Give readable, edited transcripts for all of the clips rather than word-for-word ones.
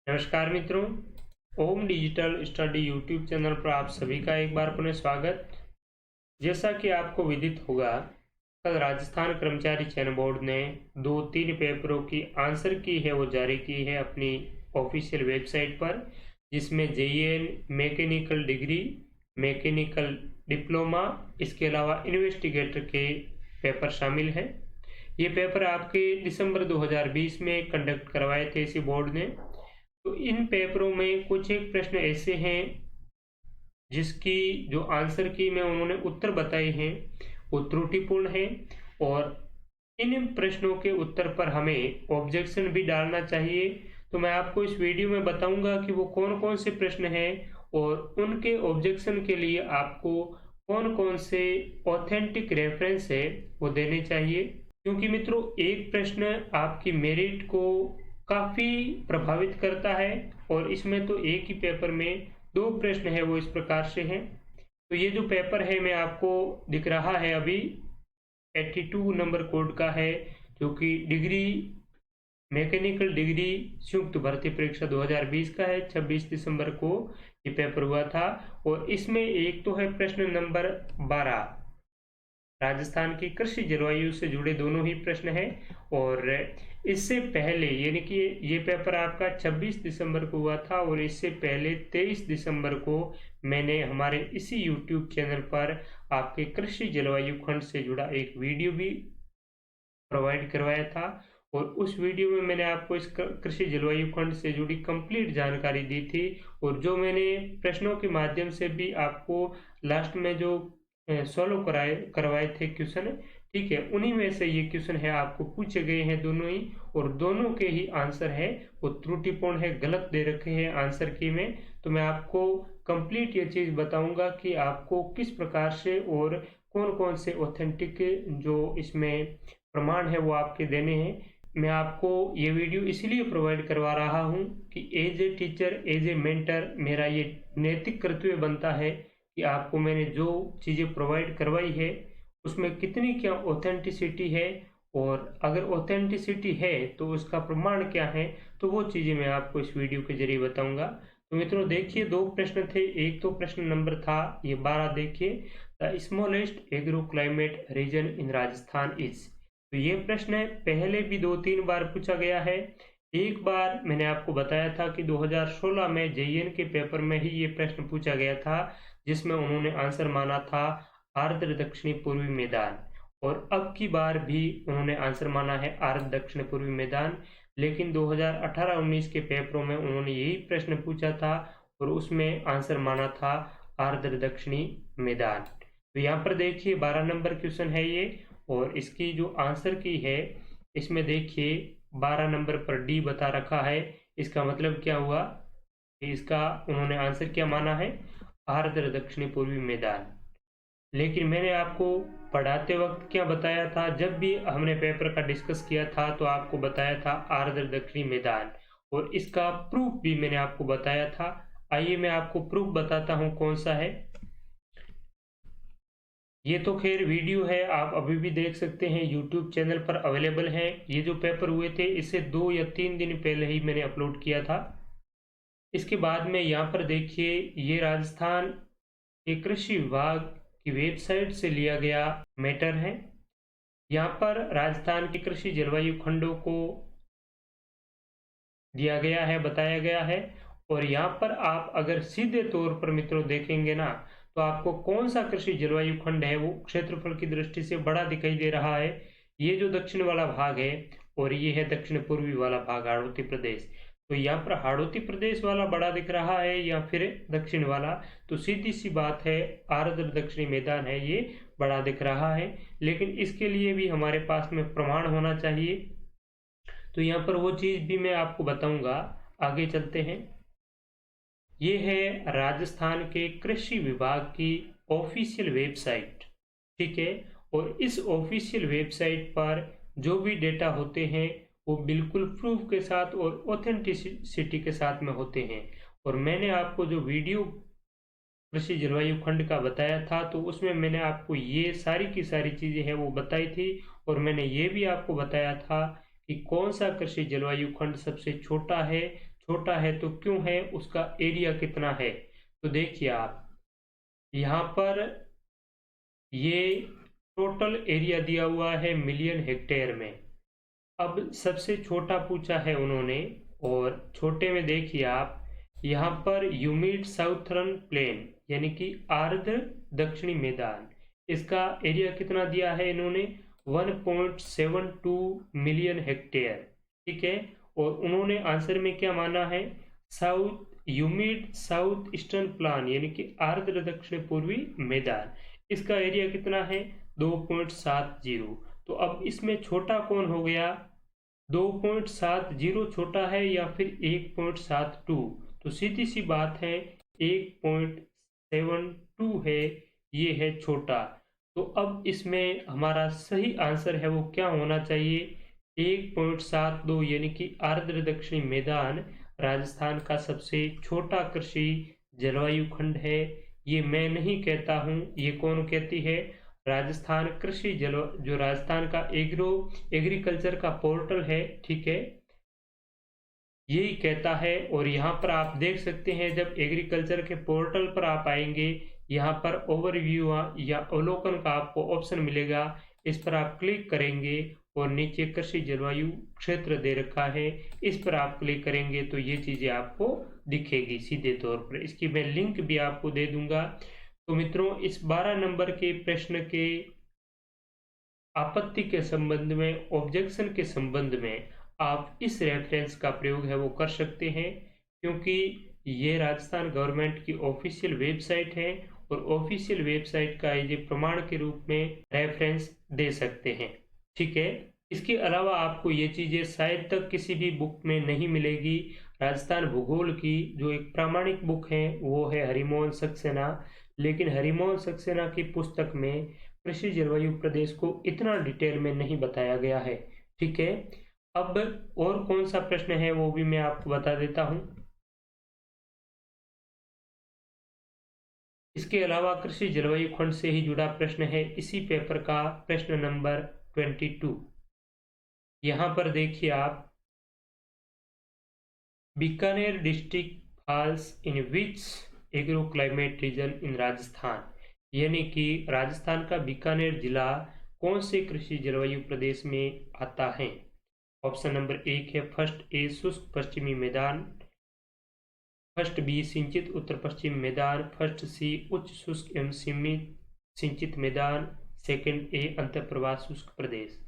नमस्कार मित्रों, ओम digital study YouTube channel पर आप सभी का एक बार पुनः स्वागत। जैसा कि आपको विदित होगा, कल राजस्थान कर्मचारी चयन बोर्ड ने 2-3 पेपरों की आंसर की है वो जारी की है अपनी ऑफिशियल वेबसाइट पर, जिसमें JEN mechanical degree, mechanical diploma, इसके अलावा इन्वेस्टिगेटर के पेपर शामिल हैं। ये पेपर आपके दिसंबर 2020 में कंडक्ट करवाए थे इसी बोर्ड ने। तो इन पेपरों में कुछ एक प्रश्न ऐसे हैं जिसकी जो आंसर की में उन्होंने उत्तर बताए हैं वो त्रुटिपूर्ण है, और इन प्रश्नों के उत्तर पर हमें ऑब्जेक्शन भी डालना चाहिए। तो मैं आपको इस वीडियो में बताऊंगा कि वो कौन कौन से प्रश्न हैं और उनके ऑब्जेक्शन के लिए आपको कौन कौन से ऑथेंटिक रेफरेंस है वो देने चाहिए, क्योंकि मित्रों एक प्रश्न आपकी मेरिट को काफ़ी प्रभावित करता है। और इसमें तो एक ही पेपर में 2 प्रश्न है वो इस प्रकार से हैं। तो ये जो पेपर है मैं आपको दिख रहा है अभी 82 नंबर कोड का है, जो कि डिग्री मैकेनिकल डिग्री संयुक्त भर्ती परीक्षा 2020 का है। 26 दिसंबर को ये पेपर हुआ था, और इसमें एक तो है प्रश्न नंबर 12, राजस्थान की कृषि जलवायु से जुड़े दोनों ही प्रश्न हैं। और इससे पहले यानी कि ये पेपर आपका 26 दिसंबर को हुआ था, और इससे पहले 23 दिसंबर को मैंने हमारे इसी YouTube चैनल पर आपके कृषि जलवायु खंड से जुड़ा एक वीडियो भी प्रोवाइड करवाया था। और उस वीडियो में मैंने आपको इस कृषि जलवायु खंड से जुड़ी कंप्लीट जानकारी दी थी, और जो मैंने प्रश्नों के माध्यम से भी आपको लास्ट में जो सॉल्व करवाए थे क्वेश्चन, ठीक है, उन्हीं में से ये क्वेश्चन है आपको पूछे गए हैं दोनों ही, और दोनों के ही आंसर है वो त्रुटिपूर्ण है, गलत दे रखे हैं आंसर की में। तो मैं आपको कंप्लीट ये चीज़ बताऊंगा कि आपको किस प्रकार से और कौन कौन से ऑथेंटिक जो इसमें प्रमाण है वो आपके देने हैं। मैं आपको ये वीडियो इसलिए प्रोवाइड करवा रहा हूँ कि as a teacher, as a mentor, मेरा ये नैतिक कर्तव्य बनता है कि आपको मैंने जो चीज़ें प्रोवाइड करवाई है उसमें कितनी क्या ऑथेंटिसिटी है, और अगर ऑथेंटिसिटी है तो उसका प्रमाण क्या है, तो वो चीज़ें मैं आपको इस वीडियो के जरिए बताऊंगा। तो मित्रों देखिए, 2 प्रश्न थे। एक तो प्रश्न नंबर था ये 12, देखिए, the smallest agro climate region in Rajasthan is. तो ये प्रश्न पहले भी 2-3 बार पूछा गया है। एक बार मैंने आपको बताया था कि 2016 में जेईएन के पेपर में ही ये प्रश्न पूछा गया था, जिसमें उन्होंने आंसर माना था आर्द्र दक्षिणी पूर्वी मैदान, और अब की बार भी उन्होंने आंसर माना है आर्द्र दक्षिण पूर्वी मैदान। लेकिन 2018-19 के पेपरों में उन्होंने यही प्रश्न पूछा था, और उसमें आंसर माना था आर्द्र दक्षिणी मैदान। तो यहाँ पर देखिए 12 नंबर क्वेश्चन है ये, और इसकी जो आंसर की है इसमें देखिए 12 नंबर पर डी बता रखा है। इसका मतलब क्या हुआ कि इसका उन्होंने आंसर क्या माना है, आर्द्र दक्षिणी पूर्वी मैदान। लेकिन मैंने आपको पढ़ाते वक्त क्या बताया था, जब भी हमने पेपर का डिस्कस किया था तो आपको बताया था आर्द्र दक्षिणी मैदान, और इसका प्रूफ भी मैंने आपको बताया था। आइए मैं आपको प्रूफ बताता हूँ कौन सा है। ये तो खैर वीडियो है, आप अभी भी देख सकते हैं, यूट्यूब चैनल पर अवेलेबल है। ये जो पेपर हुए थे इससे 2 या 3 दिन पहले ही मैंने अपलोड किया था। इसके बाद में यहाँ पर देखिए, ये राजस्थान के कृषि विभाग की वेबसाइट से लिया गया मैटर है। यहाँ पर राजस्थान के कृषि जलवायु खंडों को दिया गया है, बताया गया है। और यहाँ पर आप अगर सीधे तौर पर मित्रों देखेंगे ना, तो आपको कौन सा कृषि जलवायु खंड है वो क्षेत्रफल की दृष्टि से बड़ा दिखाई दे रहा है। ये जो दक्षिण वाला भाग है, और ये है दक्षिण पूर्वी वाला भाग हाड़ौती प्रदेश। तो यहाँ पर हाड़ौती प्रदेश वाला बड़ा दिख रहा है या फिर दक्षिण वाला, तो सीधी सी बात है आर्द्र दक्षिणी मैदान है ये बड़ा दिख रहा है। लेकिन इसके लिए भी हमारे पास में प्रमाण होना चाहिए, तो यहाँ पर वो चीज़ भी मैं आपको बताऊंगा। आगे चलते हैं। ये है राजस्थान के कृषि विभाग की ऑफिशियल वेबसाइट, ठीक है। और इस ऑफिशियल वेबसाइट पर जो भी डेटा होते हैं वो बिल्कुल प्रूफ के साथ और ऑथेंटिसिटी के साथ में होते हैं। और मैंने आपको जो वीडियो कृषि जलवायु खंड का बताया था, तो उसमें मैंने आपको ये सारी की सारी चीज़ें हैं वो बताई थी, और मैंने ये भी आपको बताया था कि कौन सा कृषि जलवायु खंड सबसे छोटा है, छोटा है तो क्यों है, उसका एरिया कितना है। तो देखिए आप यहाँ पर ये टोटल एरिया दिया हुआ है मिलियन हेक्टेयर में। अब सबसे छोटा पूछा है उन्होंने, और छोटे में देखिए आप यहाँ पर ह्यूमिड साउथर्न प्लेन यानी कि आर्द्र दक्षिणी मैदान, इसका एरिया कितना दिया है इन्होंने 1.72 मिलियन हेक्टेयर। ठीक है, और उन्होंने आंसर में क्या माना है, south humid south eastern plan यानी कि आर्द्र दक्षिण पूर्वी मैदान, इसका एरिया कितना है 2.70। तो अब इसमें छोटा कौन हो गया, 2.70 छोटा है या फिर 1.72, तो सीधी सी बात है 1.72 है, ये है छोटा। तो अब इसमें हमारा सही आंसर है वो क्या होना चाहिए, 1.72 यानी कि आर्द्र दक्षिणी मैदान राजस्थान का सबसे छोटा कृषि जलवायु खंड है। ये मैं नहीं कहता हूँ, ये कौन कहती है, राजस्थान कृषि जो राजस्थान का एग्रीकल्चर का पोर्टल है, ठीक है, यही कहता है। और यहाँ पर आप देख सकते हैं जब एग्रीकल्चर के पोर्टल पर आप आएंगे, यहाँ पर ओवरव्यू या अवलोकन का आपको ऑप्शन मिलेगा, इस पर आप क्लिक करेंगे और नीचे कृषि जलवायु क्षेत्र दे रखा है, इस पर आप क्लिक करेंगे तो ये चीजें आपको दिखेगी सीधे तौर पर। इसकी मैं लिंक भी आपको दे दूंगा। तो मित्रों, इस 12 नंबर के प्रश्न के आपत्ति के संबंध में, ऑब्जेक्शन के संबंध में आप इस रेफरेंस का प्रयोग है वो कर सकते हैं, क्योंकि ये राजस्थान गवर्नमेंट की ऑफिशियल वेबसाइट है और ऑफिशियल वेबसाइट का ये प्रमाण के रूप में रेफरेंस दे सकते हैं। ठीक है, इसके अलावा आपको ये चीजें शायद तक किसी भी बुक में नहीं मिलेगी। राजस्थान भूगोल की जो एक प्रामाणिक बुक है वो है हरिमोहन सक्सेना, लेकिन हरिमोहन सक्सेना की पुस्तक में कृषि जलवायु प्रदेश को इतना डिटेल में नहीं बताया गया है। ठीक है, अब और कौन सा प्रश्न है वो भी मैं आपको बता देता हूं। इसके अलावा कृषि जलवायु खंड से ही जुड़ा प्रश्न है इसी पेपर का प्रश्न नंबर 22। यहां पर देखिए आप, Bikaner district falls in which agro climate region in Rajasthan, यानी कि राजस्थान का बीकानेर जिला कौन से कृषि जलवायु प्रदेश में आता है। ऑप्शन नंबर 1 है फर्स्ट ए शुष्क पश्चिमी मैदान, फर्स्ट बी सिंचित उत्तर पश्चिम मैदान, फर्स्ट सी उच्च शुष्क एवं सीमित सिंचित मैदान, सेकंड ए अंतःप्रवाह शुष्क प्रदेश।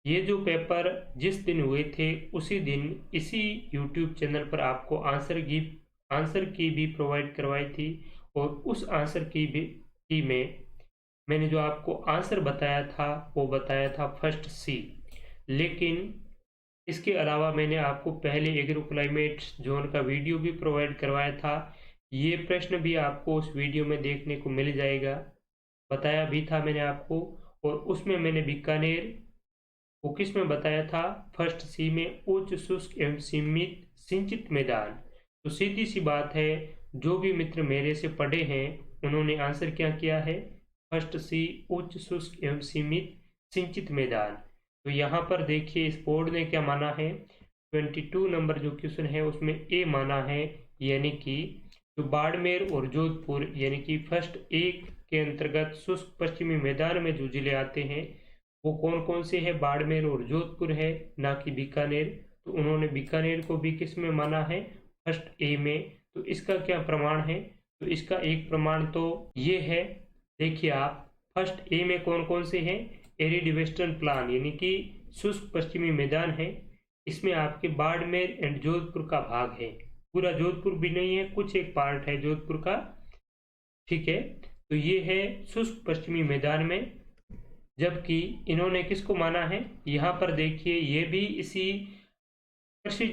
ये जो पेपर जिस दिन हुए थे उसी दिन इसी YouTube चैनल पर आपको आंसर की भी प्रोवाइड करवाई थी, और उस आंसर की में मैंने जो आपको आंसर बताया था वो बताया था फर्स्ट सी। लेकिन इसके अलावा मैंने आपको पहले एग्रो क्लाइमेट जोन का वीडियो भी प्रोवाइड करवाया था, ये प्रश्न भी आपको उस वीडियो में देखने को मिल जाएगा, बताया भी था मैंने आपको। और उसमें मैंने बीकानेर वो किस में बताया था, फर्स्ट सी में उच्च शुष्क एवं सीमित सिंचित मैदान। तो सीधी सी बात है, जो भी मित्र मेरे से पढ़े हैं उन्होंने आंसर क्या किया है, फर्स्ट सी उच्च शुष्क एवं सीमित सिंचित मैदान। तो यहाँ पर देखिए इस बोर्ड ने क्या माना है, 22 नंबर जो क्वेश्चन है उसमें ए माना है, यानी कि जो बाड़मेर और जोधपुर यानी कि फर्स्ट ए के अंतर्गत शुष्क पश्चिमी मैदान में जो जिले आते हैं वो कौन कौन से है, बाड़मेर और जोधपुर है, ना कि बीकानेर। तो उन्होंने बीकानेर को भी किस में माना है, फर्स्ट ए में। तो इसका क्या प्रमाण है, तो इसका एक प्रमाण तो ये है, देखिए आप फर्स्ट ए में कौन कौन से हैं, एरिड वेस्टर्न प्लान यानी कि शुष्क पश्चिमी मैदान है, इसमें आपके बाड़मेर एंड जोधपुर का भाग है, पूरा जोधपुर भी नहीं है, कुछ एक पार्ट है जोधपुर का। ठीक है, तो ये है शुष्क पश्चिमी मैदान में, जबकि इन्होंने किसको माना है, यहाँ पर देखिए ये भी इसी कृषि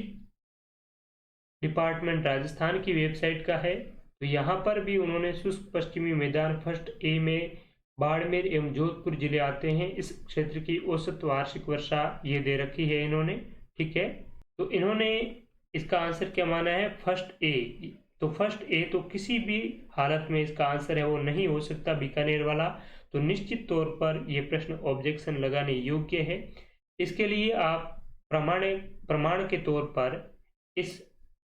डिपार्टमेंट राजस्थान की वेबसाइट का है। तो यहाँ पर भी उन्होंने शुष्क पश्चिमी मैदान फर्स्ट ए में बाड़मेर एवं जोधपुर जिले आते हैं, इस क्षेत्र की औसत वार्षिक वर्षा ये दे रखी है इन्होंने। ठीक है, तो इन्होंने इसका आंसर क्या माना है, फर्स्ट ए। तो फर्स्ट ए तो किसी भी हालत में इसका आंसर है वो नहीं हो सकता बीकानेर वाला, तो निश्चित तौर पर यह प्रश्न ऑब्जेक्शन लगाने योग्य है। इसके लिए आप प्रमाण के तौर पर इस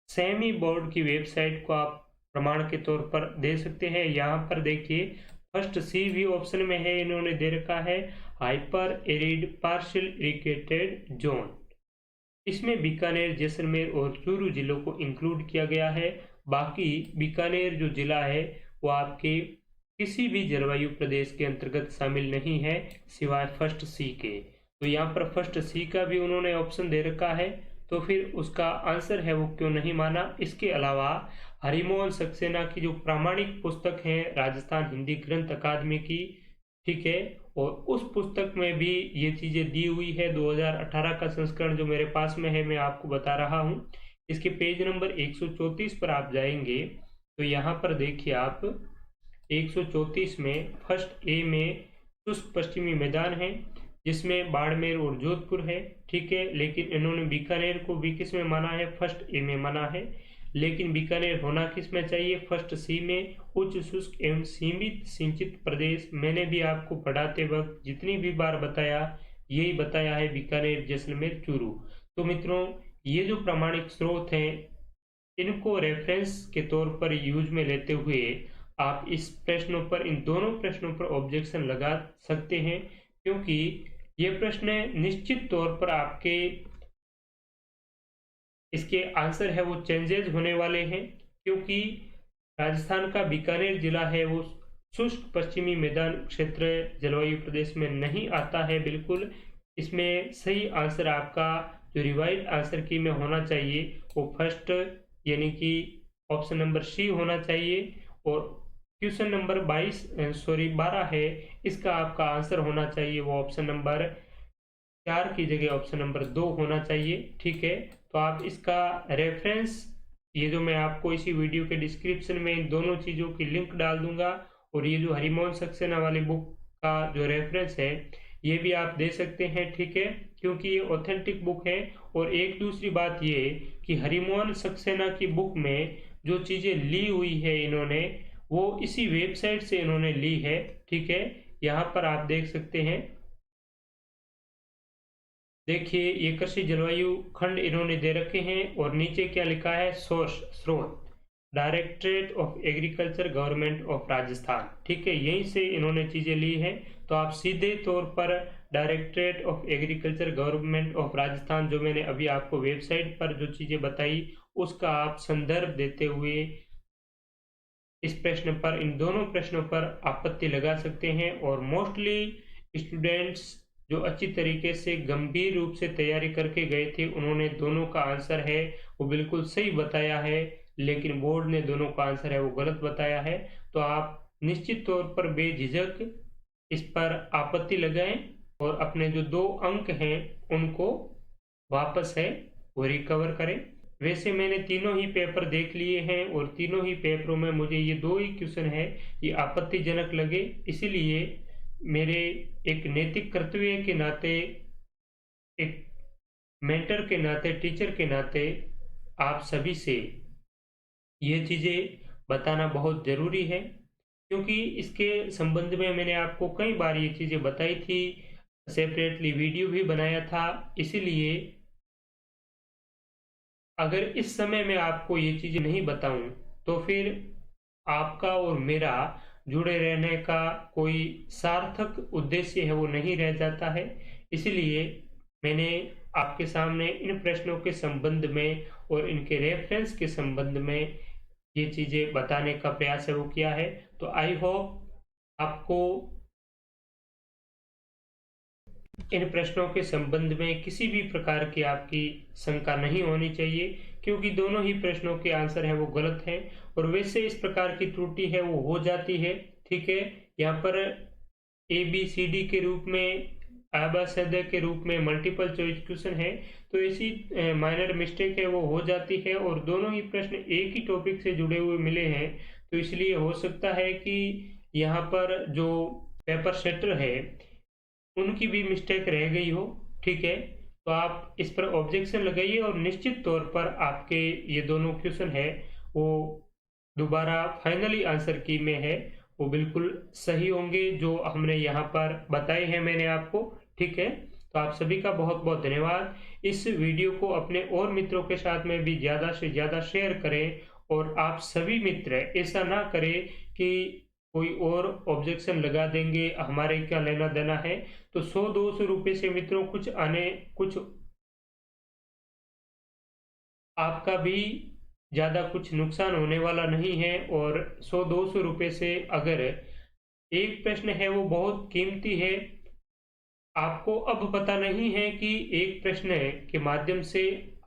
सेमी बोर्ड की वेबसाइट को आप प्रमाण के तौर पर दे सकते हैं। यहाँ पर देखिए फर्स्ट सी भी ऑप्शन में है, इन्होंने दे रखा है hyper arid partial irrigated zone. इसमें बीकानेर, जैसलमेर और चूरू जिलों को इंक्लूड किया गया है। बाकी बीकानेर जो जिला है वो आपके किसी भी जलवायु प्रदेश के अंतर्गत शामिल नहीं है सिवाय फर्स्ट सी के। तो यहाँ पर फर्स्ट सी का भी उन्होंने ऑप्शन दे रखा है, तो फिर उसका आंसर है वो क्यों नहीं माना। इसके अलावा हरिमोहन सक्सेना की जो प्रामाणिक पुस्तक है राजस्थान हिंदी ग्रंथ अकादमी की, ठीक है, और उस पुस्तक में भी ये चीजें दी हुई है। 2018 का संस्करण जो मेरे पास में है मैं आपको बता रहा हूँ। इसके पेज नंबर 134 पर आप जाएंगे तो यहाँ पर देखिए आप 134 में फर्स्ट ए में शुष्क पश्चिमी मैदान है जिसमें बाड़मेर और जोधपुर है, ठीक है, लेकिन इन्होंने बीकानेर को भी किस में माना है, फर्स्ट ए में माना है। लेकिन बीकानेर होना किस में चाहिए, फर्स्ट सी में, उच्च शुष्क एवं सीमित सिंचित प्रदेश। मैंने भी आपको पढ़ाते वक्त जितनी भी बार बताया यही बताया है, बीकानेर, जैसलमेर, चूरू। तो मित्रों ये जो प्रामाणिक स्रोत हैं इनको रेफरेंस के तौर पर यूज में लेते हुए आप इस प्रश्नों पर, इन दोनों प्रश्नों पर ऑब्जेक्शन लगा सकते हैं, क्योंकि ये प्रश्न निश्चित तौर पर आपके इसके आंसर है वो चेंजेस होने वाले हैं, क्योंकि राजस्थान का बीकानेर जिला है वो शुष्क पश्चिमी मैदान क्षेत्र जलवायु प्रदेश में नहीं आता है बिल्कुल। इसमें सही आंसर आपका जो रिवाइज आंसर की में होना चाहिए वो फर्स्ट यानी कि ऑप्शन नंबर सी होना चाहिए, और क्वेश्चन नंबर 12 है इसका आपका आंसर होना चाहिए वो ऑप्शन नंबर 4 की जगह ऑप्शन नंबर 2 होना चाहिए, ठीक है। तो आप इसका रेफरेंस, ये जो मैं आपको इसी वीडियो के डिस्क्रिप्शन में इन दोनों चीज़ों की लिंक डाल दूंगा, और ये जो हरिमोहन सक्सेना वाली बुक का जो रेफरेंस है ये भी आप दे सकते हैं, ठीक है, क्योंकि ये ऑथेंटिक बुक है। और एक दूसरी बात ये कि हरिमोहन सक्सेना की बुक में जो चीज़ें ली हुई है इन्होंने वो इसी वेबसाइट से इन्होंने ली है, ठीक है। यहाँ पर आप देख सकते हैं, देखिए ये कृषि जलवायु खंड इन्होंने दे रखे हैं और नीचे क्या लिखा है, सोर्स स्रोत directorate of agriculture government of Rajasthan, ठीक है, यहीं से इन्होंने चीजें ली हैं। तो आप सीधे तौर पर directorate of agriculture government of Rajasthan, जो मैंने अभी आपको वेबसाइट पर जो चीजें बताई उसका आप संदर्भ देते हुए इस प्रश्न पर, इन दोनों प्रश्नों पर आपत्ति लगा सकते हैं। और मोस्टली स्टूडेंट्स जो अच्छी तरीके से गंभीर रूप से तैयारी करके गए थे उन्होंने दोनों का आंसर है वो बिल्कुल सही बताया है, लेकिन बोर्ड ने दोनों का आंसर है वो गलत बताया है। तो आप निश्चित तौर पर बेझिझक इस पर आपत्ति लगाएं और अपने जो 2 अंक हैं उनको वापस है वो रिकवर करें। वैसे मैंने तीनों ही पेपर देख लिए हैं और तीनों ही पेपरों में मुझे ये 2 ही क्वेश्चन है ये आपत्तिजनक लगे, इसीलिए मेरे एक नैतिक कर्तव्य के नाते, एक मेंटर के नाते, टीचर के नाते आप सभी से ये चीज़ें बताना बहुत ज़रूरी है, क्योंकि इसके संबंध में मैंने आपको कई बार ये चीज़ें बताई थी, सेपरेटली वीडियो भी बनाया था। इसीलिए अगर इस समय मैं आपको ये चीज़ें नहीं बताऊं तो फिर आपका और मेरा जुड़े रहने का कोई सार्थक उद्देश्य है वो नहीं रह जाता है। इसलिए मैंने आपके सामने इन प्रश्नों के संबंध में और इनके रेफरेंस के संबंध में ये चीज़ें बताने का प्रयास है वो किया है। तो आई होप आपको इन प्रश्नों के संबंध में किसी भी प्रकार की आपकी शंका नहीं होनी चाहिए, क्योंकि दोनों ही प्रश्नों के आंसर है वो गलत हैं। और वैसे इस प्रकार की त्रुटि है वो हो जाती है, ठीक है। यहाँ पर ABCD के रूप में, आबासद के रूप में मल्टीपल चॉइस क्वेश्चन है, तो ऐसी माइनर मिस्टेक है वो हो जाती है। और दोनों ही प्रश्न एक ही टॉपिक से जुड़े हुए मिले हैं, तो इसलिए हो सकता है कि यहाँ पर जो पेपर सेटर है उनकी भी मिस्टेक रह गई हो, ठीक है। तो आप इस पर ऑब्जेक्शन लगाइए और निश्चित तौर पर आपके ये दोनों क्वेश्चन है वो दोबारा फाइनली आंसर की में है वो बिल्कुल सही होंगे जो हमने यहाँ पर बताए हैं मैंने आपको, ठीक है। तो तो आप सभी का बहुत बहुत धन्यवाद। इस वीडियो को अपने और मित्रों के साथ में भी ज़्यादा से ज़्यादा शेयर करें और आप सभी मित्र ऐसा ना करें कि कोई और ऑब्जेक्शन लगा देंगे, हमारे क्या लेना देना है। तो 100-200 रुपये से मित्रों कुछ आपका भी ज़्यादा कुछ नुकसान होने वाला नहीं है। और 100-200 रुपये से अगर एक प्रश्न है वो बहुत कीमती है। आपको अब पता नहीं है कि एक प्रश्न के माध्यम से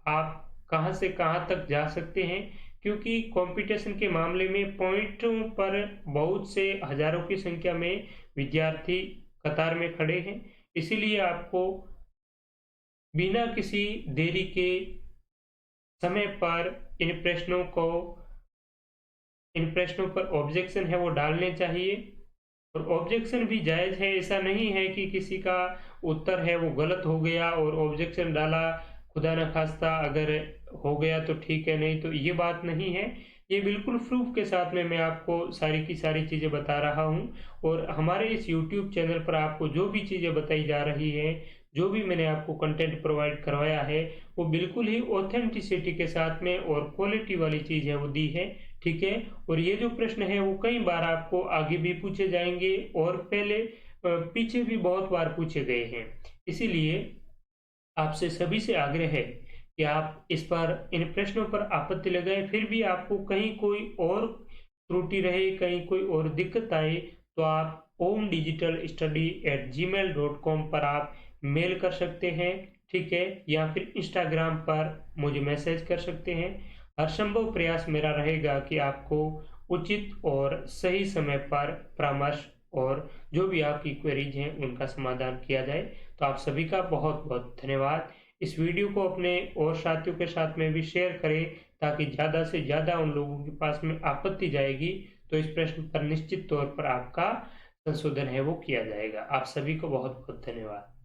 आप कहाँ से कहाँ तक जा सकते हैं, क्योंकि कंपटीशन के मामले में पॉइंटों पर बहुत से हजारों की संख्या में विद्यार्थी कतार में खड़े हैं। इसीलिए आपको बिना किसी देरी के समय पर इन प्रश्नों पर ऑब्जेक्शन है वो डालने चाहिए। और ऑब्जेक्शन भी जायज़ है, ऐसा नहीं है कि किसी का उत्तर है वो गलत हो गया और ऑब्जेक्शन डाला, खुदा न खास्ता अगर हो गया तो ठीक है, नहीं तो ये बात नहीं है। ये बिल्कुल प्रूफ के साथ में मैं आपको सारी की सारी चीज़ें बता रहा हूँ। और हमारे इस यूट्यूब चैनल पर आपको जो भी चीज़ें बताई जा रही है, जो भी मैंने आपको कंटेंट प्रोवाइड करवाया है, वो बिल्कुल ही ऑथेंटिसिटी के साथ में और क्वालिटी वाली चीज़ है वो दी है, ठीक है। और ये जो प्रश्न है वो कई बार आपको आगे भी पूछे जाएंगे और पीछे भी बहुत बार पूछे गए हैं। इसीलिए आपसे सभी से आग्रह है कि आप इस पर इन प्रश्नों पर आपत्ति लगाएं। फिर भी आपको कहीं कोई और त्रुटि रहे, कहीं कोई और दिक्कत आए, तो आप omdigitalstudy@gmail.com पर आप मेल कर सकते हैं, ठीक है, या फिर इंस्टाग्राम पर मुझे मैसेज कर सकते हैं। हर संभव प्रयास मेरा रहेगा कि आपको उचित और सही समय पर परामर्श और जो भी आपकी क्वेरीज हैं उनका समाधान किया जाए। तो आप सभी का बहुत बहुत धन्यवाद। इस वीडियो को अपने और साथियों के साथ में भी शेयर करें, ताकि ज़्यादा से ज़्यादा उन लोगों के पास में आपत्ति जाएगी तो इस प्रश्न पर निश्चित तौर पर आपका संशोधन है वो किया जाएगा। आप सभी को बहुत बहुत धन्यवाद।